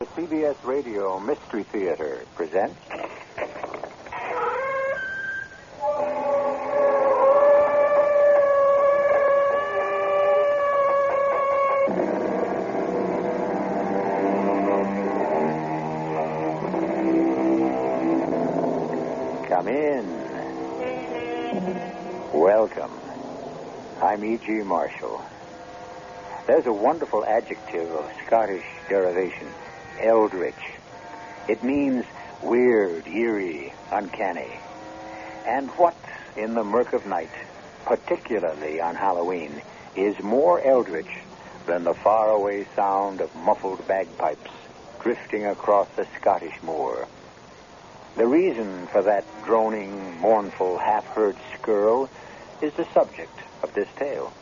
The CBS Radio Mystery Theater presents... Come in. Welcome. I'm E.G. Marshall. There's a wonderful adjective of Scottish derivation, eldritch. It means weird, eerie, uncanny. And what, in the murk of night, particularly on Halloween, is more eldritch than the faraway sound of muffled bagpipes drifting across the Scottish moor? The reason for that droning, mournful, half-heard skirl is the subject of this tale.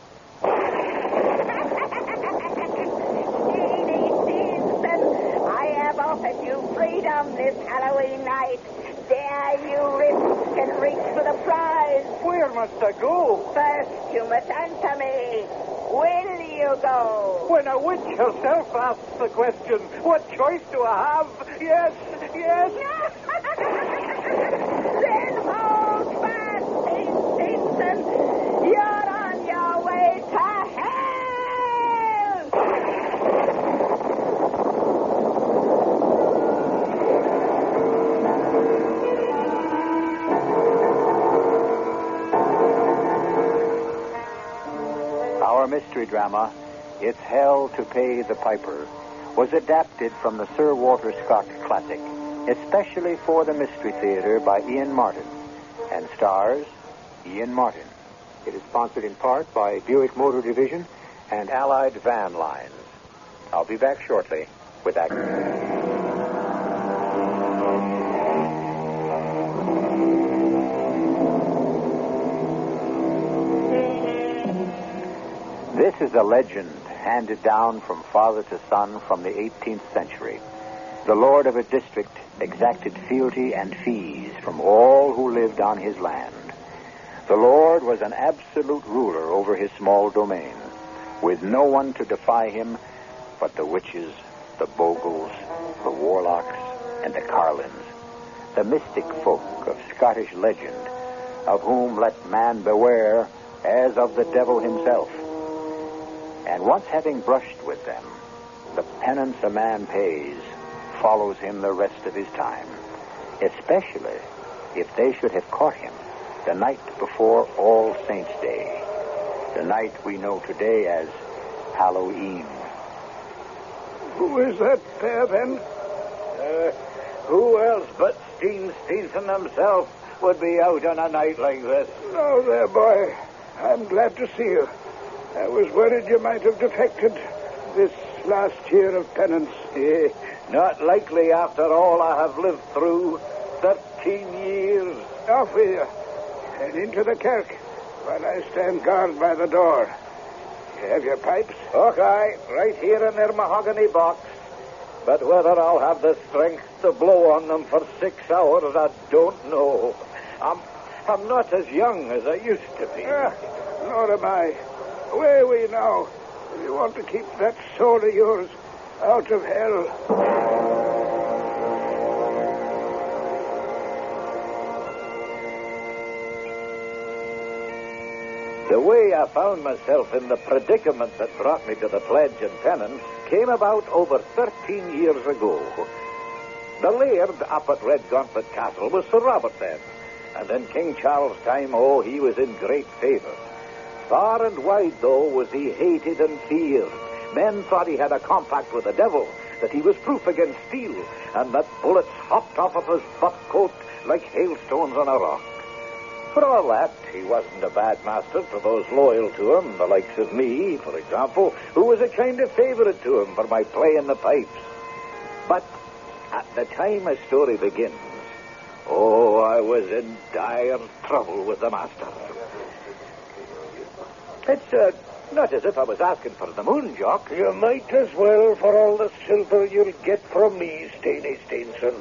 I have offered you freedom this Halloween night. Dare you risk and reach for the prize? Where must I go? First, you must answer me. Will you go? When a witch herself asks the question, what choice do I have? Yes. Then hold fast, Stinson. You're on your way to hell! Our mystery drama, It's Hell to Pay the Piper, was adapted from the Sir Walter Scott classic, especially for the Mystery Theater by Ian Martin, and stars Ian Martin. It is sponsored in part by Buick Motor Division and Allied Van Lines. I'll be back shortly with that. This is a legend handed down from father to son from the 18th century. The lord of a district exacted fealty and fees from all who lived on his land. The lord was an absolute ruler over his small domain, with no one to defy him but the witches, the bogles, the warlocks, and the carlins, the mystic folk of Scottish legend, of whom let man beware as of the devil himself. And once having brushed with them, the penance a man pays follows him the rest of his time, especially if they should have caught him the night before All Saints' Day, the night we know today as Halloween. Who is that there, then? Who else but Steenson himself would be out on a night like this? Oh, there, boy. I'm glad to see you. I was worried you might have defected this last year of penance. Not likely after all I have lived through. 13 years. Off with you. And into the kirk while I stand guard by the door. You have your pipes? Okay, right here in their mahogany box. But whether I'll have the strength to blow on them for 6 hours, I don't know. I'm not as young as I used to be. Nor am I. Away we now. If you want to keep that soul of yours out of hell. The way I found myself in the predicament that brought me to the pledge and penance came about over 13 years ago. The laird up at Redgauntlet Castle was Sir Robert then, and in King Charles' time, he was in great favour. Far and wide, though, was he hated and feared. Men thought he had a compact with the devil, that he was proof against steel, and that bullets hopped off of his butt coat like hailstones on a rock. For all that, he wasn't a bad master to those loyal to him, the likes of me, for example, who was a kind of favourite to him for my playing the pipes. But at the time a story begins, I was in dire trouble with the master. It's not as if I was asking for the moon, Jock. You might as well for all the silver you'll get from me, Steenie Steenson.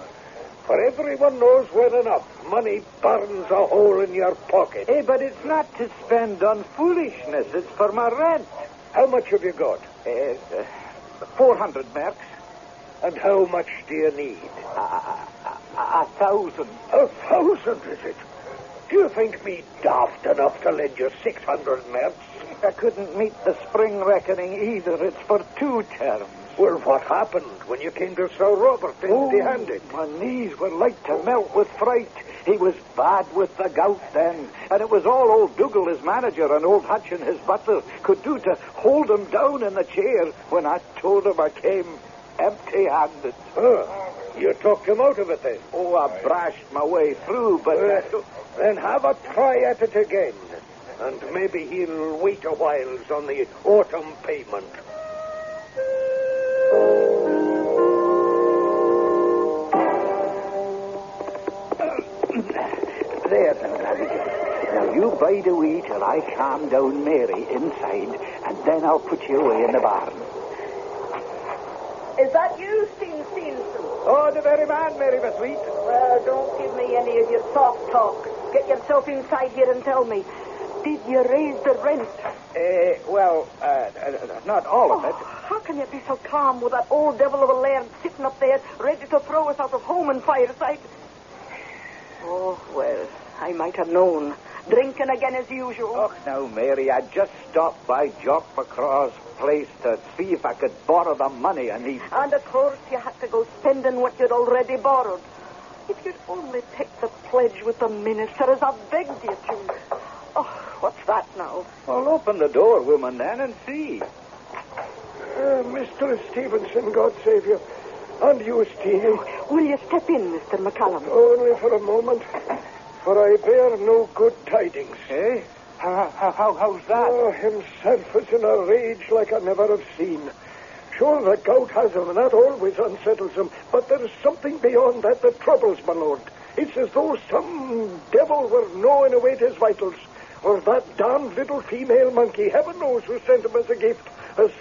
For everyone knows well enough, money burns a hole in your pocket. Hey, but it's not to spend on foolishness. It's for my rent. How much have you got? 400 marks. And how much do you need? 1,000. 1,000, is it? Do you think me daft enough to lend you 600 merks? I couldn't meet the spring reckoning either. It's for 2 terms. Well, what happened when you came to Sir Robert empty-handed? My knees were like to melt with fright. He was bad with the gout then, and it was all old Dougal, his manager, and old Hutchin, his butler, could do to hold him down in the chair when I told him I came empty-handed. Oh, you talked him out of it then? Oh, I brashed my way through, but... Then have a try at it again, and maybe he'll wait a while on the autumn payment. There, now you bide a wee till I calm down Mary inside, and then I'll put you away in the barn. Is that you, Stevenson? Oh, the very man, Mary, my sweet. Well, don't give me any of your soft talk. Get yourself inside here and tell me, did you raise the rent? Not all of it. How can you be so calm with that old devil of a laird sitting up there, ready to throw us out of home and fireside? Oh, well, I might have known. Drinking again as usual. Oh, now, Mary, I just stopped by Jock McCraw's place to see if I could borrow the money I need. And, of course, you had to go spending what you'd already borrowed. If you'd only take the pledge with the minister, as I begged you to. Oh, what's that now? Well, open the door, woman, then, and see. Mr. Stevenson, God save you. And you, Steenie. Will you step in, Mr. McCallum? Only for a moment, for I bear no good tidings. Eh? How's that? Oh, himself is in a rage like I never have seen. Sure, the gout has him, and that always unsettles him. But there's something beyond that troubles my lord. It's as though some devil were gnawing away at his vitals. Or that damned little female monkey, heaven knows who sent him as a gift, has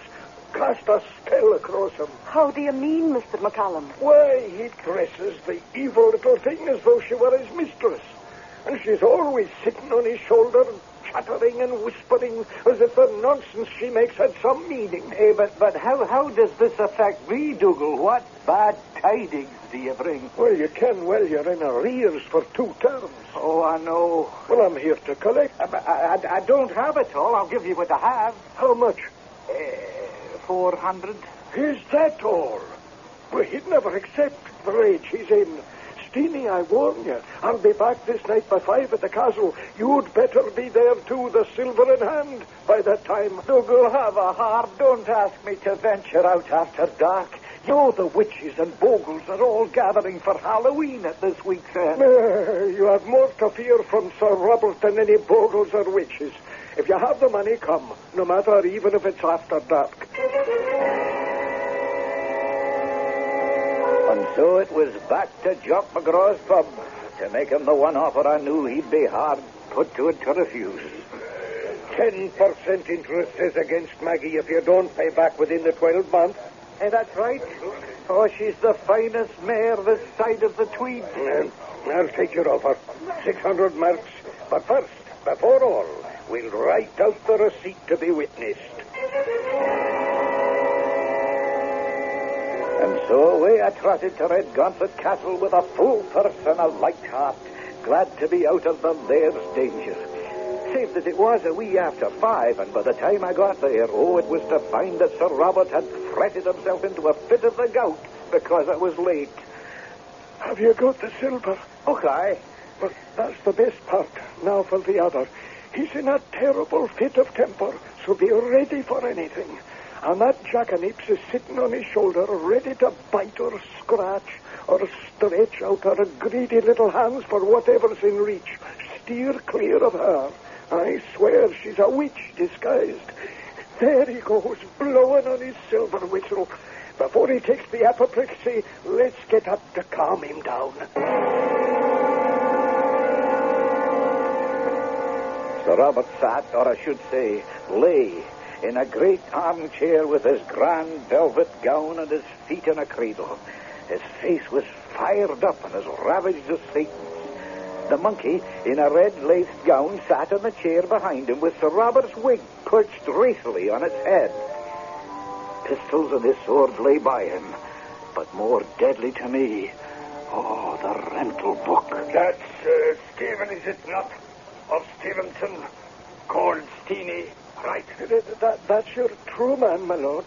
cast a spell across him. How do you mean, Mr. McCallum? Why, he dresses the evil little thing as though she were his mistress. And she's always sitting on his shoulder, chattering and whispering as if the nonsense she makes had some meaning. Hey, but how does this affect me, Dougal? What bad tidings do you bring? Well, you're in arrears for 2 terms. Oh, I know. Well, I'm here to collect. I don't have it all. I'll give you what I have. How much? 400. Is that all? Well, he'd never accept the rage he's in. Steenie, I warn you, I'll be back this night by 5 at the castle. You'd better be there, too, the silver in hand, by that time. Dougal, have a heart. Don't ask me to venture out after dark. You know the witches and bogles are all gathering for Halloween at this week's end. You have more to fear from Sir Robert than any bogles or witches. If you have the money, come, no matter even if it's after dark. And so it was back to Jock McGraw's pub to make him the one offer I knew he'd be hard put to it to refuse. 10% interest is against Maggie if you don't pay back within the 12 months. Hey, that's right. Oh, she's the finest mare this side of the Tweed. I'll take your offer. 600 marks. But first, before all, we'll write out the receipt to be witnessed. And so away I trotted to Redgauntlet Castle with a full purse and a light heart, glad to be out of the laird's danger. Save that it was a wee after 5, and by the time I got there, it was to find that Sir Robert had fretted himself into a fit of the gout because I was late. Have you got the silver? Okay. But that's the best part. Now for the other. He's in a terrible fit of temper, so be ready for anything. And that jackanapes is sitting on his shoulder, ready to bite or scratch or stretch out her greedy little hands for whatever's in reach. Steer clear of her. I swear she's a witch disguised. There he goes, blowing on his silver whistle. Before he takes the apoplexy, let's get up to calm him down. Sir Robert sat, or I should say, lay, in a great armchair with his grand velvet gown and his feet in a cradle. His face was fired up and as ravaged as Satan's. The monkey, in a red-laced gown, sat in the chair behind him with Sir Robert's wig perched racily on its head. Pistols and his sword lay by him. but more deadly to me. Oh, the rental book. That's Stephen, is it not? Of Stevenson, called Steenie, right? That's your true man, my lord.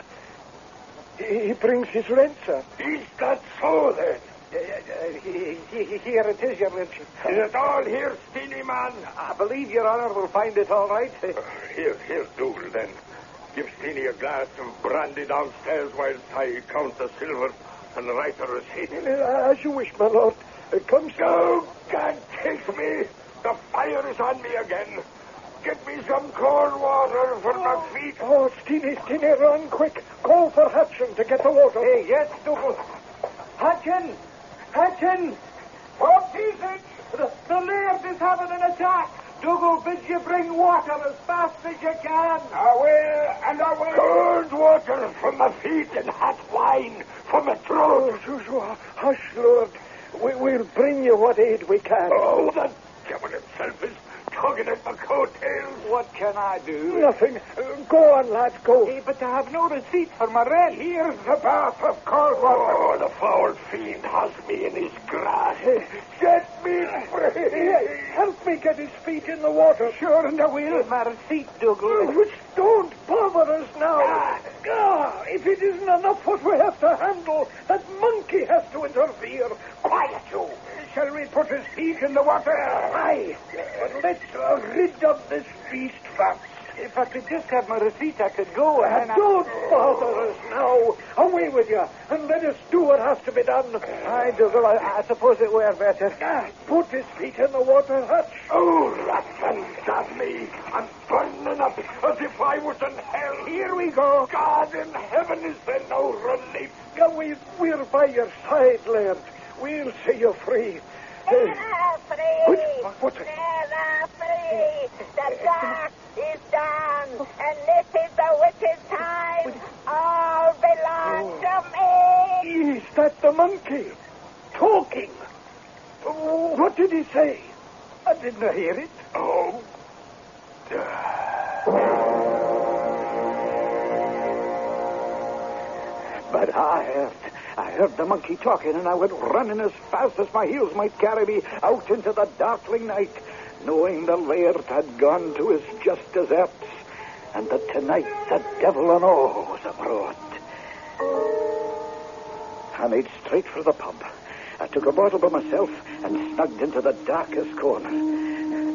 He brings his rent, sir. Is that so, then? Here it is, your lordship. Is it all here, Steenie, man? I believe your honor will find it all right. Here, Dougal, then. Give Steenie a glass of brandy downstairs whilst I count the silver and write a receipt. As you wish, my lord. Come, sir. Oh, God, take me. The fire is on me again. Get me some cold water for my feet. Oh, Steenie, run quick. Call for Hutchin to get the water. Hey, yes, Dougal. Hutchin! What is it? The laird is having an attack. Dougal bids you bring water as fast as you can. I will. Cold water for my feet and hot wine for my throat. Oh, hush, Lord. We'll bring you what aid we can. Oh, the devil himself is tugging at my coattails. What can I do? Nothing. Go on, lad, go. Hey, but I have no receipt for my rent. Here's the bath of cold water. Oh, the foul fiend has me in his grasp. Set me free. Help me get his feet in the water. Sure, and I will. My receipt, Dougal. Don't bother us now. If it isn't enough what we have to handle, that monkey has to interfere. Quiet, you. Shall we put his feet in the water? Aye. But let's rid of this beast fast. If I could just have my receipt, I could go. Don't bother us now. Away with you, and let us do what has to be done. Aye, Dougal, I suppose it were better. Put his feet in the water, Hutch. Oh, rats and damn me. I'm burning up as if I was in hell. Here we go. God in heaven, is there no relief? We're by your side, laird. We'll see you free. They're free. What's it? They're free. The dark is done, and this is the wicked time. All belongs to me. Is that the monkey? Talking. What did he say? I didn't hear it. Oh. But I heard the monkey talking, and I went running as fast as my heels might carry me out into the darkling night, knowing the laird had gone to his just deserts, and that tonight the devil and all was abroad. I made straight for the pub. I took a bottle by myself and snugged into the darkest corner.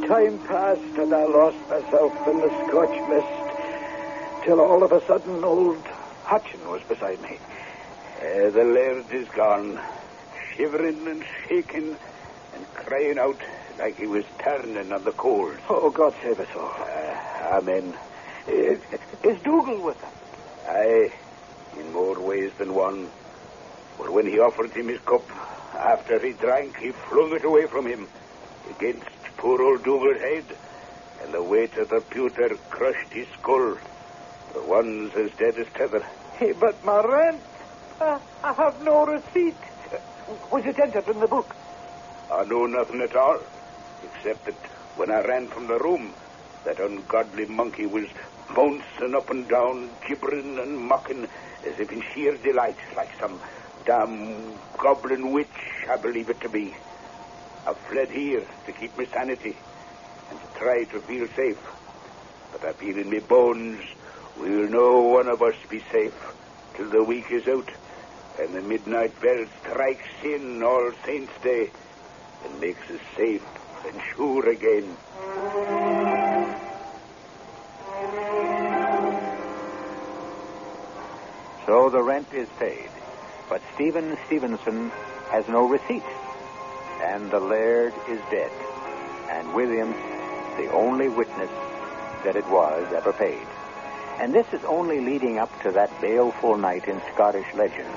Time passed, and I lost myself in the Scotch mist, till all of a sudden old Hutchin was beside me. The laird is gone, shivering and shaking and crying out like he was turning on the coals. Oh, God save us all. Amen. Is Dougal with him? Aye, in more ways than one. For when he offered him his cup, after he drank, he flung it away from him against poor old Dougal's head, and the weight of the pewter crushed his skull. The one's as dead as tether. Hey, but my rent, I have no receipt. Was it entered in the book? I know nothing at all, except that when I ran from the room, that ungodly monkey was bouncing up and down, gibbering and mocking, as if in sheer delight, like some damn goblin witch, I believe it to be. I've fled here to keep my sanity and to try to feel safe. But I feel in my bones we'll no one of us be safe till the week is out and the midnight bell strikes in All Saints' Day and makes us safe and sure again. So the rent is paid, but Stephen Stevenson has no receipt, and the laird is dead, and with him the only witness that it was ever paid. And this is only leading up to that baleful night in Scottish legend,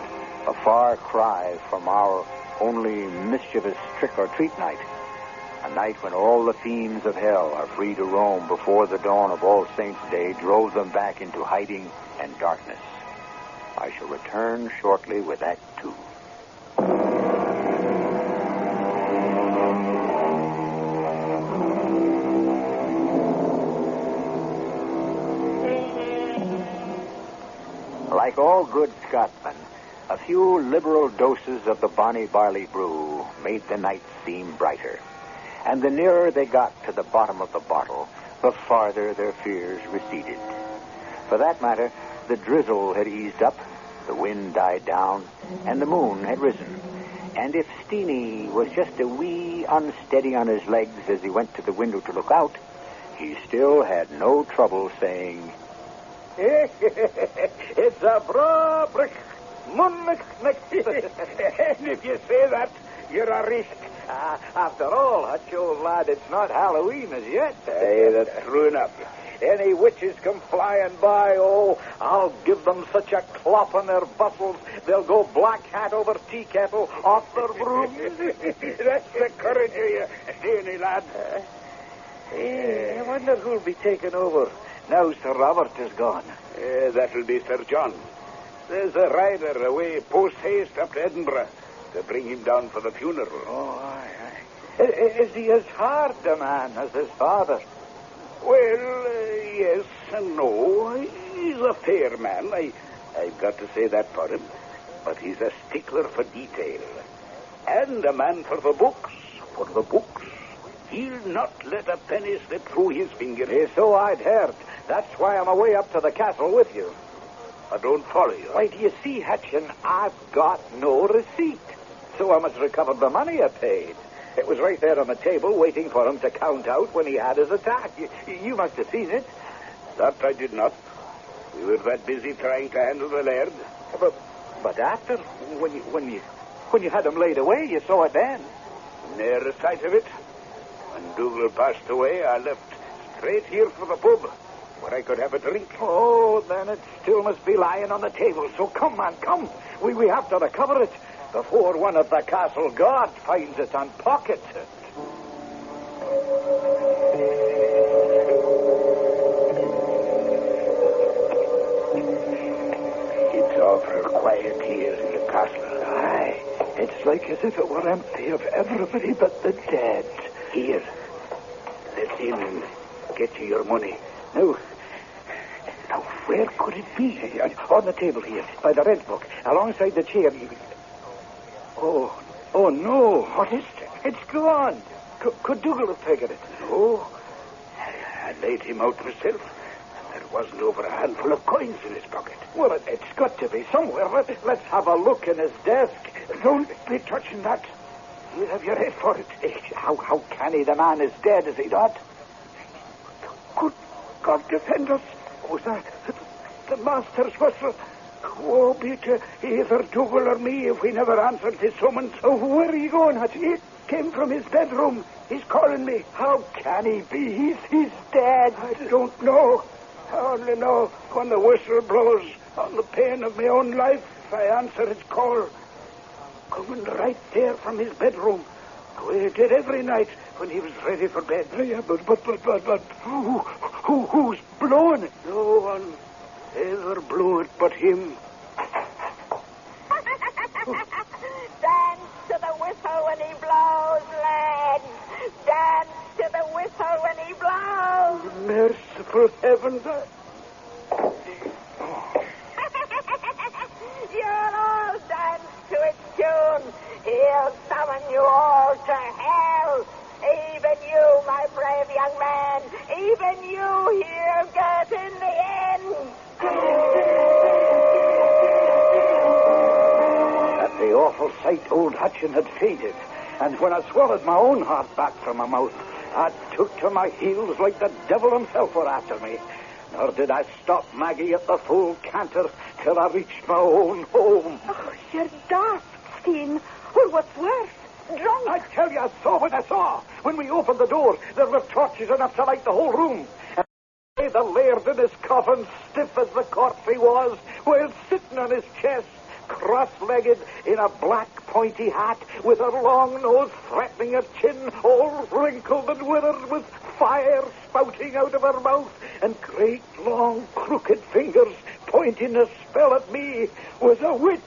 a far cry from our only mischievous trick-or-treat night, a night when all the fiends of hell are free to roam before the dawn of All Saints' Day drove them back into hiding and darkness. I shall return shortly with Act 2. Like all good Scotsmen, a few liberal doses of the bonny barley brew made the night seem brighter. And the nearer they got to the bottom of the bottle, the farther their fears receded. For that matter, the drizzle had eased up, the wind died down, and the moon had risen. And if Steenie was just a wee unsteady on his legs as he went to the window to look out, he still had no trouble saying, It's a bra brick. And if you say that, you're a risk. After all, Hutch, old lad, it's not Halloween as yet. Aye, that's true enough. Any witches come flying by, I'll give them such a clop on their bustles, they'll go black hat over tea kettle off their brooms. That's the courage of you, Steenie, lad. I wonder who'll be taking over now Sir Robert is gone. That'll be Sir John. There's a rider away post-haste up to Edinburgh to bring him down for the funeral. Oh, aye. Is he as hard a man as his father? Well, yes and no. He's a fair man. I've got to say that for him. But he's a stickler for detail. And a man for the books. For the books. He'll not let a penny slip through his fingers. So I'd heard. That's why I'm away up to the castle with you. I don't follow you. Why, do you see, Hutchin, I've got no receipt. So I must recover the money I paid. It was right there on the table waiting for him to count out when he had his attack. You must have seen it. That I did not. We were that busy trying to handle the laird. But after, when you had him laid away, you saw it then. Ne'er a sight of it. When Dougal passed away, I left straight here for the pub, where I could have a drink. Oh, then it still must be lying on the table. So come, man, come. We have to recover it before one of the castle guards finds it and pockets it. It's awful quiet here in the castle. Aye, it's like as if it were empty of everybody but the dead. Here, let's in and get you your money. Now, where could it be? On the table here, by the rent book, alongside the chair. Oh, no. What is it? It's gone. Could Dougal have figured it? No. I laid him out myself. There wasn't over a handful of coins in his pocket. Well, it's got to be somewhere. Let's have a look in his desk. Don't be touching that. You have your head for it. How can he? The man is dead, is he not? Good God defend us. Was that the master's whistle? Woe be to either Dougal or me if we never answered his summons. Oh, where are you going, Hutch? It came from his bedroom. He's calling me. How can he be? He's dead. I don't know. I only know when the whistle blows on the pain of my own life, I answer his call. Coming right there from his bedroom, the way he did every night when he was ready for bed. Yeah, but who's blowing it? No one ever blew it but him. Dance to the whistle when he blows, lad. Dance to the whistle when he blows. Merciful heavens. You'll all dance to its tune. He'll summon you all to hell. Even you, my brave young man. Even you he'll get in the end. At the awful sight, old Hutchin had faded, and when I swallowed my own heart back from my mouth, I took to my heels like the devil himself were after me. Nor did I stop Maggie at the full canter till I reached my own home. Oh, you're daft, Steen. Or what's worse, drunk. I tell you, I saw what I saw. When we opened the door, there were torches enough to light the whole room. And the laird in his coffin, stiff as the corpse he was, while sitting on his chest, cross-legged, in a black pointy hat, with her long nose threatening her chin, all wrinkled and withered, with fire spouting out of her mouth, and great long crooked fingers pointing a spell at me, was a witch.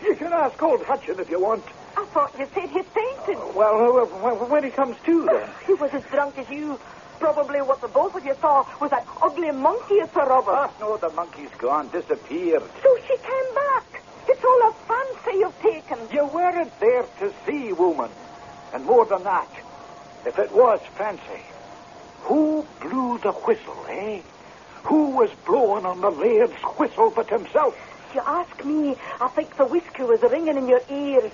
You can ask old Hutchin if you want. I thought you said he fainted. Well, when he comes to, then. He was as drunk as you. Probably what the both of you saw was that ugly monkey of Sir Robert. No, the monkey's gone, disappeared. So she came back. It's all a fancy you've taken. You weren't there to see, woman. And more than that, if it was fancy, who blew the whistle, eh? Who was blowing on the laird's whistle but himself? If you ask me, I think the whiskey was ringing in your ears.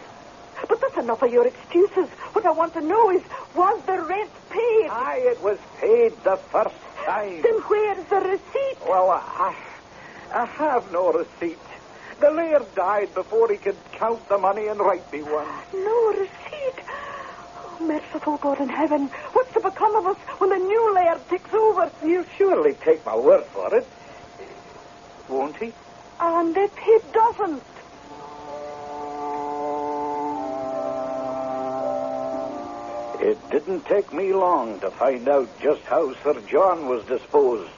But that's enough of your excuses. What I want to know is, was the rent paid? Aye, it was paid the first time. Then where's the receipt? Well, I have no receipt. The laird died before he could count the money and write me one. No receipt? Oh, merciful God in heaven. What's to become of us when the new laird takes over? You'll surely take my word for it. Won't he? And if he doesn't? It didn't take me long to find out just how Sir John was disposed.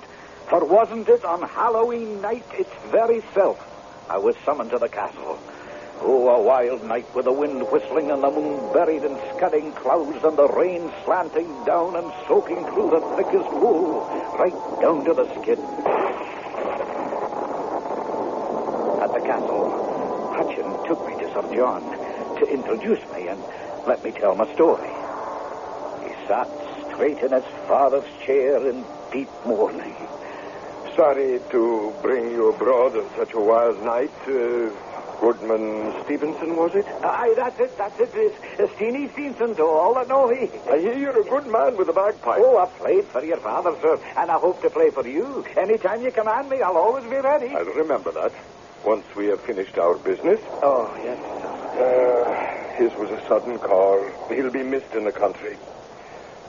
For wasn't it on Halloween night its very self I was summoned to the castle? Oh, a wild night with the wind whistling and the moon buried in scudding clouds and the rain slanting down and soaking through the thickest wool, right down to the skin. At the castle, Hutchin took me to Sir John to introduce me and let me tell my story. He sat straight in his father's chair in deep mourning. Sorry to bring you abroad on such a wild night. Goodman Stevenson, was it? Aye, that's it. It's Steenie Stevenson, to all that know me. I hear you're a good man with a bagpipe. Oh, I've played for your father, sir, and I hope to play for you. Anytime you command me, I'll always be ready. I'll remember that once we have finished our business. Oh, yes, sir. His was a sudden call. He'll be missed in the country.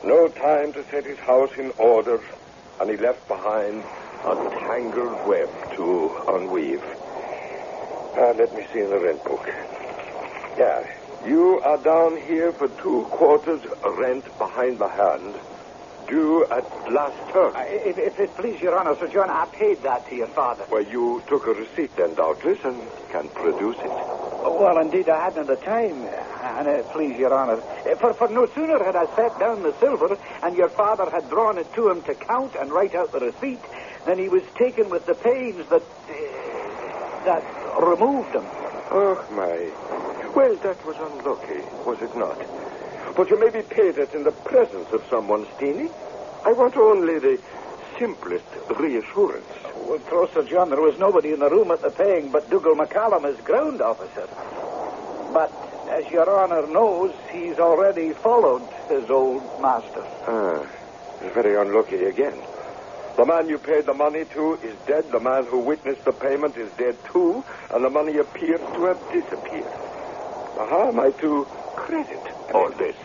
No time to set his house in order, and he left behind a tangled web to unweave. Let me see in the rent book. Yeah, you are down here for 2 quarters rent behind the hand, due at last term. If it please your honor, Sir John, I paid that to your father. Well, you took a receipt then, doubtless, and can produce it. Well, indeed, I hadn't the time, and please your honor. For no sooner had I set down the silver, and your father had drawn it to him to count and write out the receipt, then he was taken with the pains that removed them. Oh, my. Well, that was unlucky, was it not? But you may be paid it in the presence of someone, Steenie. I want only the simplest reassurance. Well, troth, Sir John, there was nobody in the room at the paying but Dougal McCallum, his ground officer. But, as your honor knows, he's already followed his old master. It's very unlucky again. The man you paid the money to is dead. The man who witnessed the payment is dead too, and the money appears to have disappeared. How am I to credit all this?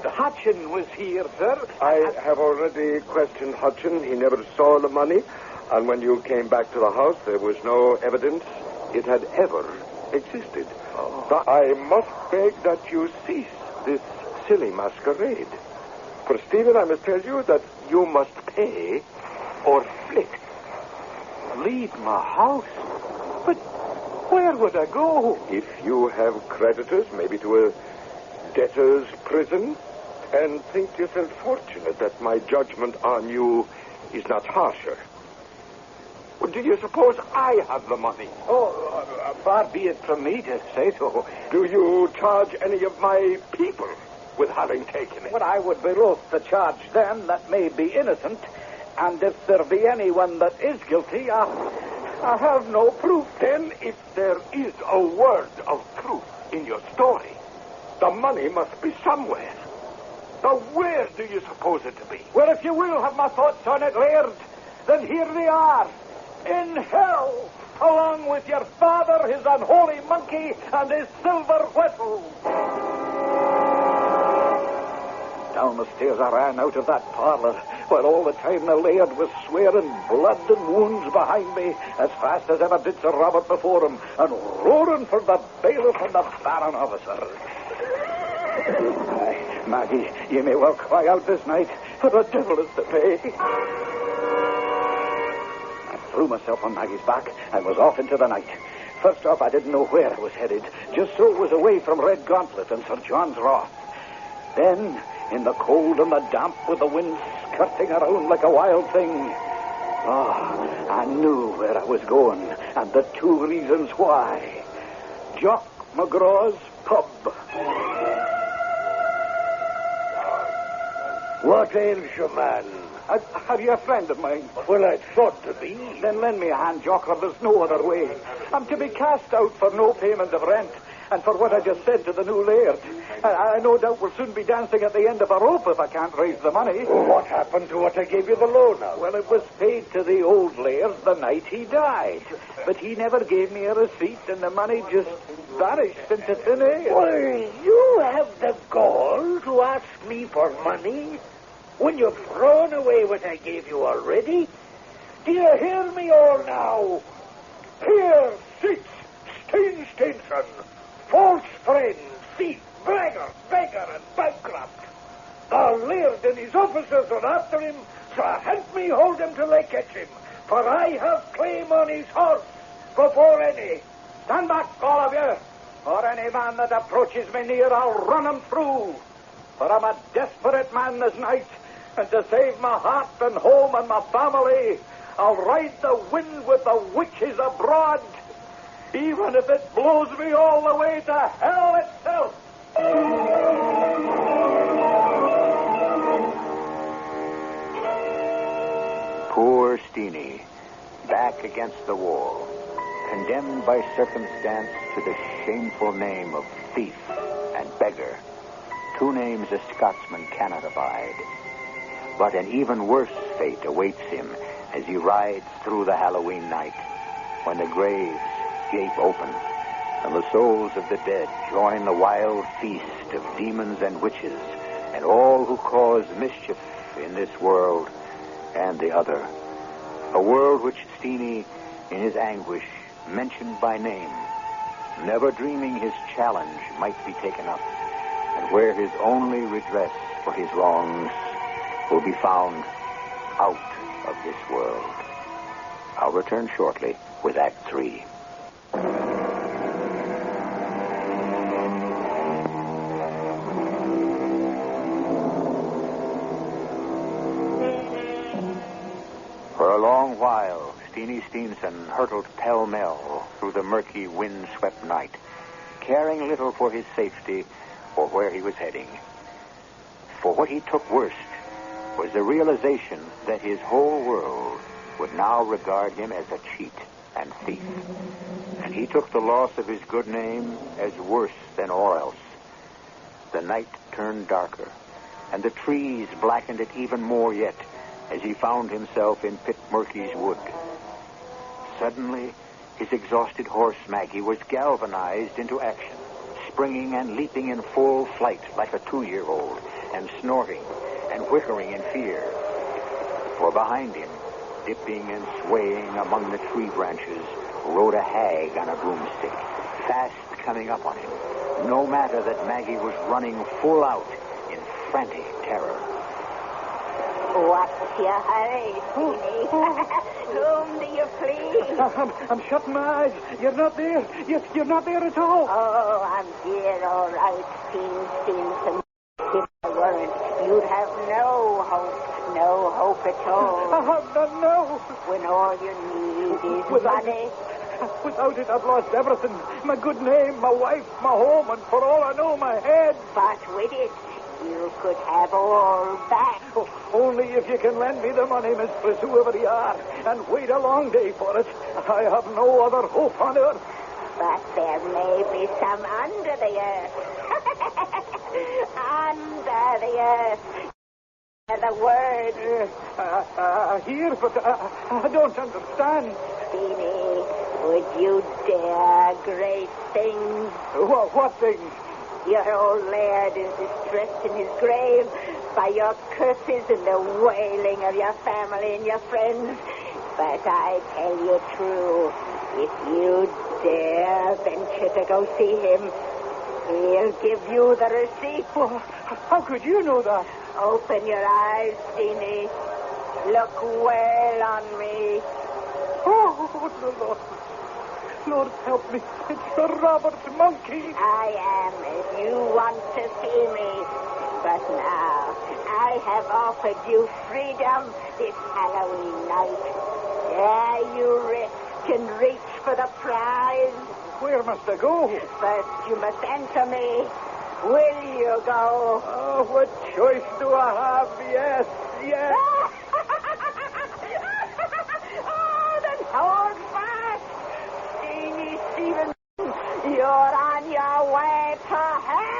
The Hutchin was here, sir. I have already questioned Hutchin. He never saw the money, and when you came back to the house, there was no evidence it had ever existed. Oh. I must beg that you cease this silly masquerade. For, Stephen, I must tell you that you must pay or flit. Leave my house? But where would I go? If you have creditors, maybe to a debtor's prison, and think yourself fortunate that my judgment on you is not harsher. Well, do you suppose I have the money? Oh, far be it from me to say so. Do you charge any of my people with having taken it? Well, I would be loath to charge them that may be innocent. And if there be anyone that is guilty, I have no proof. Then, if there is a word of truth in your story, the money must be somewhere. Now, where do you suppose it to be? Well, if you will have my thoughts on it, Laird, then here they are. In hell, along with your father, his unholy monkey, and his silver whistle. Down the stairs I ran out of that parlor, while all the time the laird was swearing blood and wounds behind me, as fast as ever did Sir Robert before him, and roaring for the bailiff and the baron officer. Aye, Maggie, you may well cry out this night, for the devil is to pay. I threw myself on Maggie's back and was off into the night. First off, I didn't know where I was headed, just so it was away from Red Gauntlet and Sir John's wrath. Then, in the cold and the damp, with the wind skirting around like a wild thing, I knew where I was going, and the 2 reasons why. Jock McGraw's pub. What ails you, man? Are you a friend of mine? Well, I thought to be. Then lend me a hand, Jock, or there's no other way. I'm to be cast out for no payment of rent, and for what I just said to the new laird. I no doubt will soon be dancing at the end of a rope if I can't raise the money. Well, what happened to what I gave you the loan of? Well, it was paid to the old laird the night he died. But he never gave me a receipt, and the money just vanished into thin air. Well, you have the gall to ask me for money when you've thrown away what I gave you already? Do you hear me all now? Here sits Steenson, false friend, thief, beggar, and bankrupt. The laird and his officers are after him, so help me hold him till I catch him, for I have claim on his horse before any. Stand back, all of you, or any man that approaches me near, I'll run him through. For I'm a desperate man this night, and to save my heart and home and my family, I'll ride the wind with the witches abroad, even if it blows me all the way to hell itself. Poor Steenie, back against the wall, condemned by circumstance to the shameful name of thief and beggar, two names a Scotsman cannot abide. But an even worse fate awaits him as he rides through the Halloween night, when the graves gape open and the souls of the dead join the wild feast of demons and witches and all who cause mischief in this world and the other. A world which Steenie, in his anguish, mentioned by name, never dreaming his challenge might be taken up, and where his only redress for his wrongs will be found out of this world. I'll return shortly with Act 3. For a long while, Steenie Steenson hurtled pell-mell through the murky, wind-swept night, caring little for his safety or where he was heading. For what he took worst was the realization that his whole world would now regard him as a cheat and thief. And he took the loss of his good name as worse than all else. The night turned darker, and the trees blackened it even more yet as he found himself in Pitmurky's wood. Suddenly, his exhausted horse, Maggie, was galvanized into action, springing and leaping in full flight like a 2-year-old, and snorting and whickering in fear. For behind him, dipping and swaying among the tree branches, rode a hag on a broomstick, fast coming up on him, no matter that Maggie was running full out in frantic terror. What's your hurry, Steenie? Whom do you please? I'm shutting my eyes. You're not there. You're not there at all. Oh, I'm here, all right, Steenson. If I weren't, you'd have no hope at all. No. When all you need is money. Without it, I've lost everything. My good name, my wife, my home, and for all I know, my head. But with it, you could have all back. Oh, only if you can lend me the money, mistress, whoever you are, and wait a long day for it. I have no other hope on earth. But there may be some under the earth. Under the earth. The word. Here, but I don't understand. Steenie, would you dare great things? What things? Your old laird is distressed in his grave by your curses and the wailing of your family and your friends. But I tell you true, if you dare venture to go see him, he'll give you the receipt. Well, how could you know that? Open your eyes, Steenie. Look well on me. Oh, Lord. Lord, help me. It's the Robert Monkey. I am as you want to see me. But now, I have offered you freedom this Halloween night. Dare you risk can reach for the prize. Where must I go? First, you must answer me. Will you go? Oh, what choice do I have? Yes, yes. Oh, then hold fast. Jeannie Stevenson, you're on your way to hell.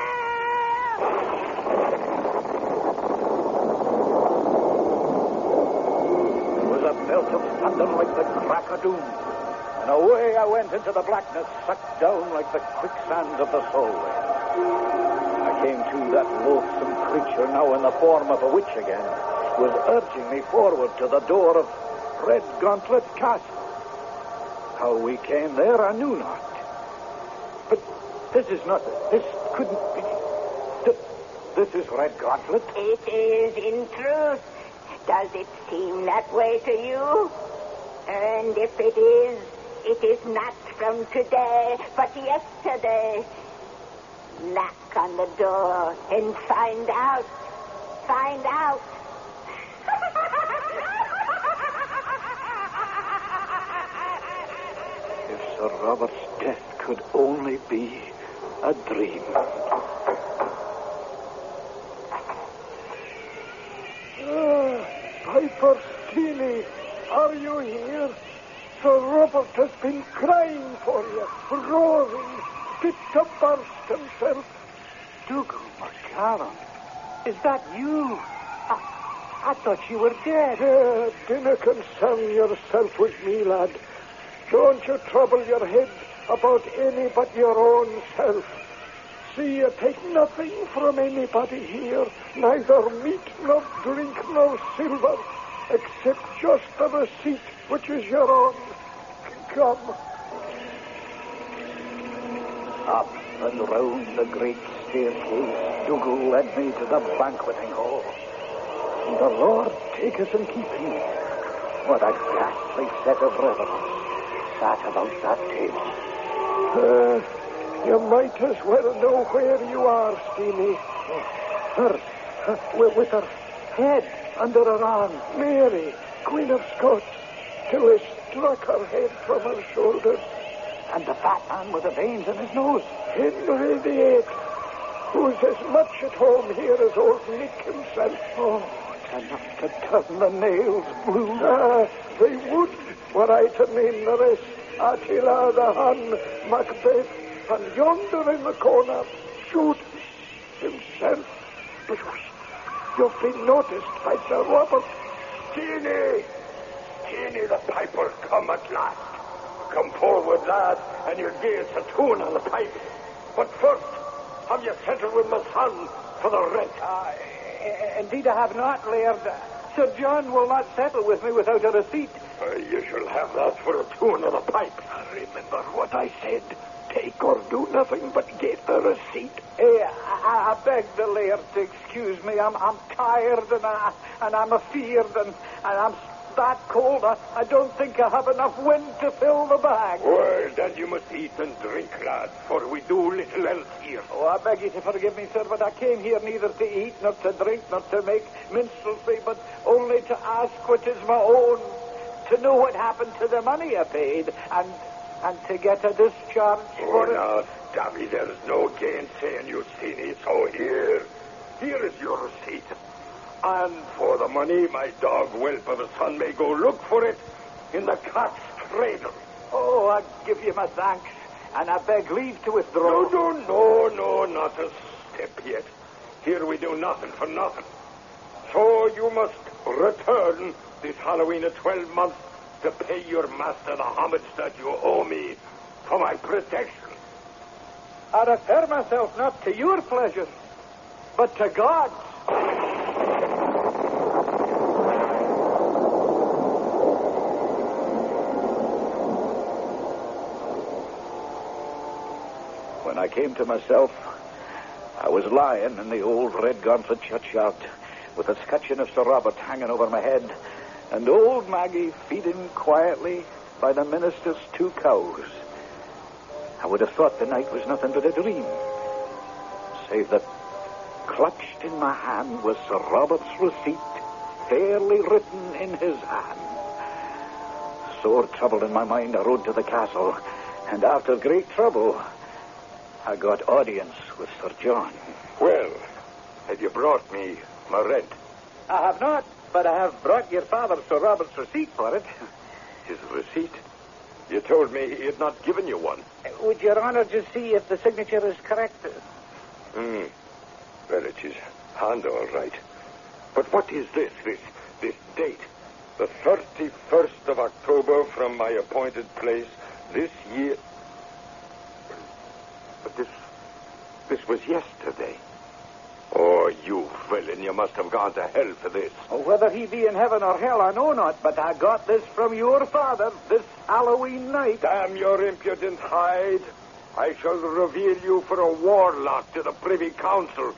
There was a belt of thunder like the crack of doom. And away I went into the blackness, sucked down like the quicksands of the Solway. I came to that loathsome creature, now in the form of a witch again, was urging me forward to the door of Red Gauntlet Castle. How we came there, I knew not. But this couldn't be. This is Red Gauntlet. It is, in truth. Does it seem that way to you? And if it is not from today, but yesterday. Knock on the door and find out. Find out. If Sir Robert's death could only be a dream. Piper Steely, are you here? Sir Robert has been crying for you, roaring, fit to burst himself. Dougal McCallum, is that you? I thought you were dead. Dinna concern yourself with me, lad. Don't you trouble your head about any but your own self. See, you take nothing from anybody here, neither meat nor drink nor silver, except just the receipt, which is your own. Come. Up and round the great staircase, Dougal led me to the banqueting hall. And the Lord take us and keep him. What a ghastly set of revelers sat about that table. You might as well know where you are, Steenie. With her head under her arm. Mary, Queen of Scots, till they struck her head from her shoulders. And the fat man with the veins in his nose. Henry VIII, who's as much at home here as old Nick himself. Oh, it's enough to turn the nails blue. They would, were I to name the rest. Attila the Hun, Macbeth, and yonder in the corner, Shoot himself. You've been noticed by Sir Robert. Jeannie, the piper's come at last. Come forward, lad, and you'll give us a tune on the pipe. But first, have you settled with my son for the rent? Indeed I have not, Laird. Sir John will not settle with me without a receipt. You shall have that for a tune of the pipe. Remember what I said. Take or do nothing but get a receipt. I beg the Laird to excuse me. I'm tired and I'm afeard and I'm that cold. I don't think I have enough wind to fill the bag. Well, then you must eat and drink, lad, for we do little else here. Oh, I beg you to forgive me, sir, but I came here neither to eat, nor to drink, nor to make minstrelsy, but only to ask what is my own, to know what happened to the money I paid, and to get a discharge for it. Now, Davy, there's no gainsaying you, Steenie, so here is your receipt. And for the money, my dog Whelp of a son may go look for it in the cat's cradle. Oh, I give you my thanks, and I beg leave to withdraw. No, not a step yet. Here we do nothing for nothing. So you must return this Halloween at 12 months to pay your master the homage that you owe me for my protection. I refer myself not to your pleasure, but to God's. When I came to myself, I was lying in the old Red Gauntlet churchyard with the scutcheon of Sir Robert hanging over my head and old Maggie feeding quietly by the minister's 2 cows. I would have thought the night was nothing but a dream, save that clutched in my hand was Sir Robert's receipt, fairly written in his hand. sore trouble in my mind, I rode to the castle. And after great trouble, I got audience with Sir John. Well, have you brought me my rent? I have not, but I have brought your father Sir Robert's receipt for it. His receipt? You told me he had not given you one. Would Your Honor just see if the signature is correct? Well, it's his hand, all right. But what is this date? The 31st of October from my appointed place this year. But this was yesterday. Oh, you villain, you must have gone to hell for this. Oh, whether he be in heaven or hell, I know not, but I got this from your father this Halloween night. Damn your impudent hide. I shall reveal you for a warlock to the Privy Council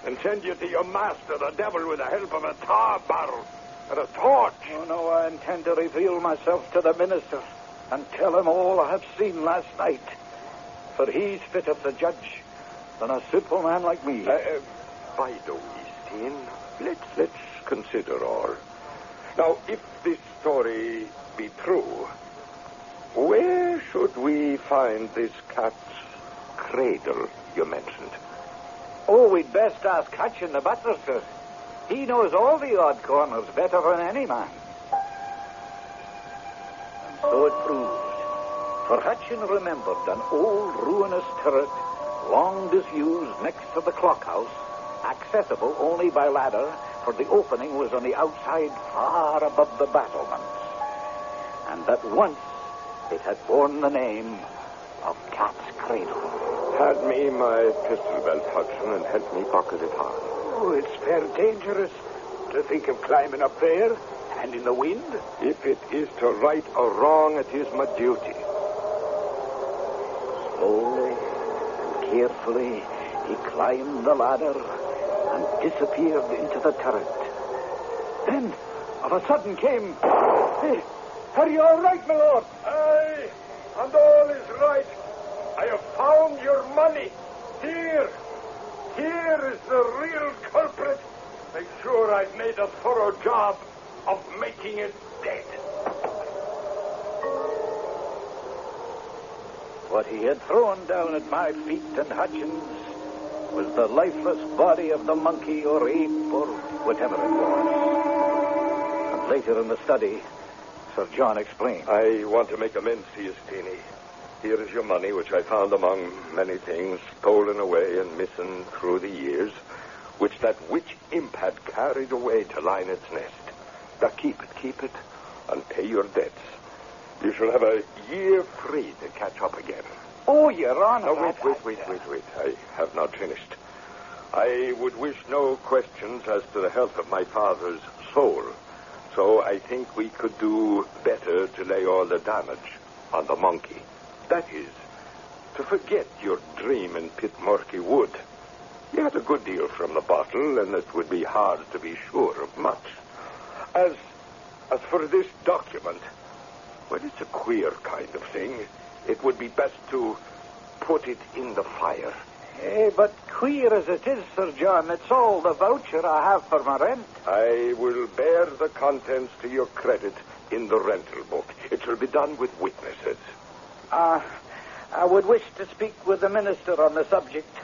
and send you to your master, the devil, with the help of a tar barrel and a torch. Oh, no, I intend to reveal myself to the minister and tell him all I have seen last night. For he's fitter to judge than a simple man like me. By the way, Steen, let's consider all. Now, if this story be true, where should we find this cat's cradle you mentioned? Oh, we'd best ask Hutchin, the butler, sir. He knows all the odd corners better than any man. And so it proved. For Hutchin remembered an old ruinous turret, long disused next to the clock house, accessible only by ladder, for the opening was on the outside far above the battlements. And that once it had borne the name of Cat's Cradle. Hand me my pistol belt, Hudson, and help me pocket it hard. Oh, it's fair dangerous to think of climbing up there and in the wind. If it is to right or wrong, it is my duty. Slowly and carefully, he climbed the ladder and disappeared into the turret. Then, of a sudden came... Hey, are you all right, my lord? Aye, and all is right. I have found your money. Here is the real culprit. Make sure I've made a thorough job of making it dead. What he had thrown down at my feet and Hutchins was the lifeless body of the monkey or ape or whatever it was. And later in the study, Sir John explained. I want to make amends to you, Steenie. Here is your money, which I found among many things stolen away and missing through the years, which that witch imp had carried away to line its nest. Now keep it, and pay your debts. You shall have a year free to catch up again. Oh, Your Honor. Now, wait. I have not finished. I would wish no questions as to the health of my father's soul, so I think we could do better to lay all the damage on the monkey. That is, to forget your dream in Pitmurky Wood. You had a good deal from the bottle, and it would be hard to be sure of much. As for this document, well, it's a queer kind of thing. It would be best to put it in the fire. But queer as it is, Sir John, it's all the voucher I have for my rent. I will bear the contents to your credit in the rental book. It shall be done with witnesses. I would wish to speak with the minister on the subject,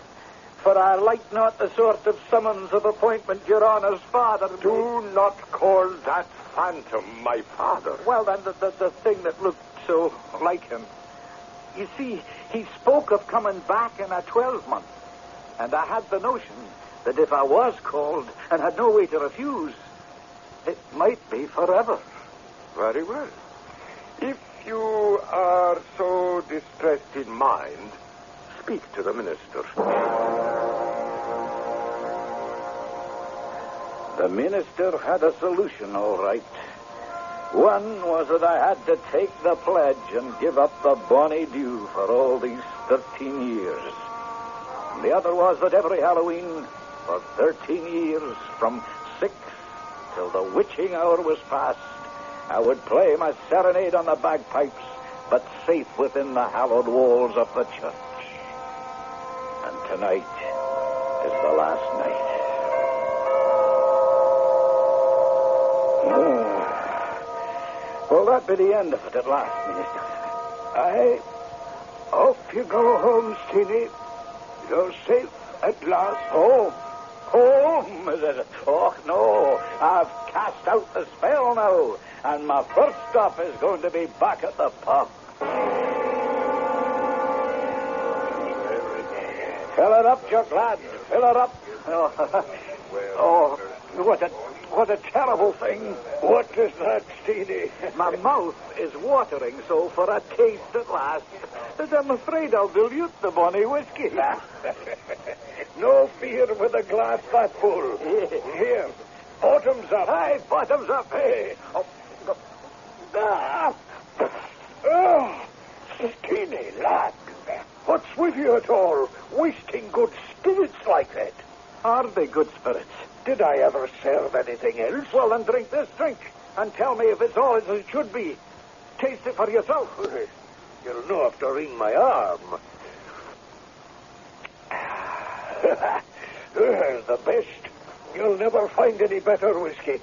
for I like not the sort of summons of appointment Your Honour's father... Do not call that phantom my father. Well, then, the thing that looked so like him. You see, he spoke of coming back in a 12-month, and I had the notion that if I was called and had no way to refuse, it might be forever. Very well. If you are so distressed in mind, speak to the minister. The minister had a solution, all right. One was that I had to take the pledge and give up the bonny due for all these 13 years. And the other was that every Halloween, for 13 years, from 6 till the witching hour was past, I would play my serenade on the bagpipes, but safe within the hallowed walls of the church. And tonight is the last night. Oh. Well, What be the end of it at last, Minister? Aye. Off you go home, Steenie. You're safe at last. Home? Home, is it? Oh, no. I've cast out the spell now, and my first stop is going to be back at the pub. Fill it up, Chuck, lad. Fill it up. Oh, what a terrible thing. What is that, Steenie? My mouth is watering so for a taste at last that I'm afraid I'll dilute the bonny whiskey. No fear with a glass that full. Here, bottoms up. Aye, bottoms up. Hey. Oh, Steenie, lad. What's with you at all? Wasting good spirits like that. Are they good spirits? Did I ever serve anything else? Well, then drink this drink and tell me if it's all as it should be. Taste it for yourself. You'll not have to wring my arm. The best. You'll never find any better whiskey.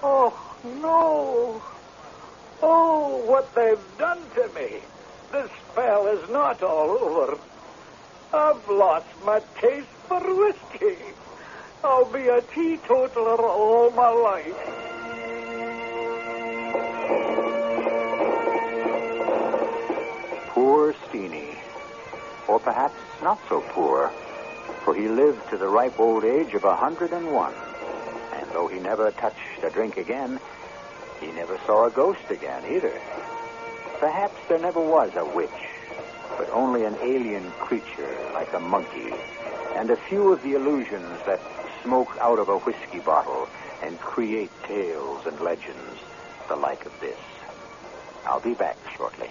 Oh, no. Oh, what they've done to me. This spell is not all over. I've lost my taste for whiskey. I'll be a teetotaler all my life. Poor Steenie. Or perhaps not so poor, for he lived to the ripe old age of 101. And though he never touched a drink again, he never saw a ghost again either. Perhaps there never was a witch, but only an alien creature like a monkey, and a few of the illusions that smoke out of a whiskey bottle and create tales and legends the like of this. I'll be back shortly.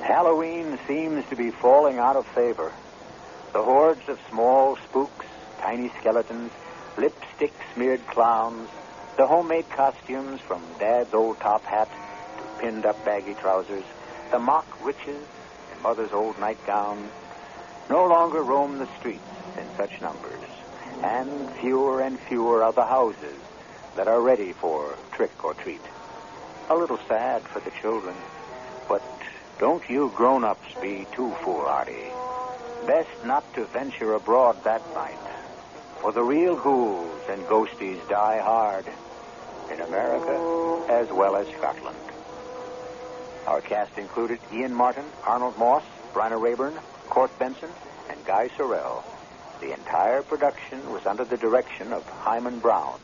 Halloween seems to be falling out of favor. The hordes of small spooks, tiny skeletons, lipstick-smeared clowns, the homemade costumes from Dad's old top hat to pinned-up baggy trousers, the mock witches in Mother's old nightgown, no longer roam the streets in such numbers, and fewer are the houses that are ready for trick or treat. A little sad for the children, but don't you grown-ups be too foolhardy. Best not to venture abroad that night, for the real ghouls and ghosties die hard in America as well as Scotland. Our cast included Ian Martin, Arnold Moss, Bryna Rayburn, Court Benson, and Guy Sorrell. The entire production was under the direction of Hyman Brown.